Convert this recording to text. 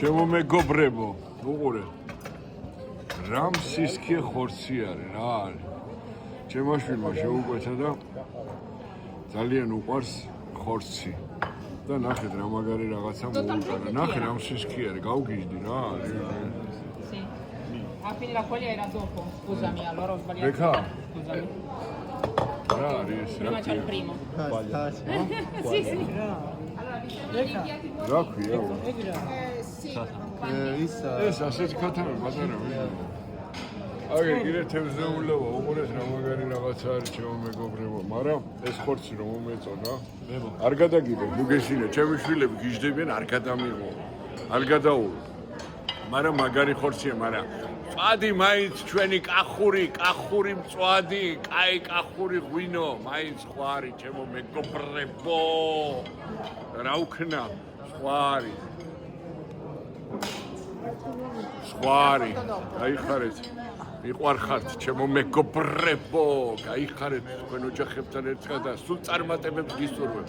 ჩემო მეგობრებო, უყურე. რამ სისქე ხორცი არის, რა არის? ჩემო შვილმა შეუკვეთა და ძალიან უყვარს ხორცი. და ნახეთ რა მაგარი რაღაცა მოუყარა. ნახე რამ სისქე არის, გავგიჟდი რა არის. Sì. Quindi la foglia era dopo. Scusami, allora ho sbagliato. Becca? Scusami. რა არის? Prima c'è il primo. Sì, sì. რა ქვია? Sì. ეს ასეთი ქათამი ბაზარა ვინ? აი, კიდე თევზეულობა, უყურეს რა მაგარი რაღაცა არის ჩემო მეგობრებო, მაგრამ ეს ხორცი რომ მომეწონა, არ გადაგიდე, ნუ გესინე, ჩემი შვილები გიждდებიან, არ გადამიღო. არ გადაულ. მაგრამ მაგარი ხორცია, მაგრამ წვადი მაინც ჩვენი კახური მწვადი, კაი კახური ღვინო, მაინც სხვა არის ჩემო მეგობრებო. რა უქნა, სხვა არის. სხვა არის. გაიხარეთ. მიყვარხართ ჩემო მეგობრებო, გაიხარეთ თქვენ ოჯახებთან ერთად და სულ წარმატებებს გისურვებ.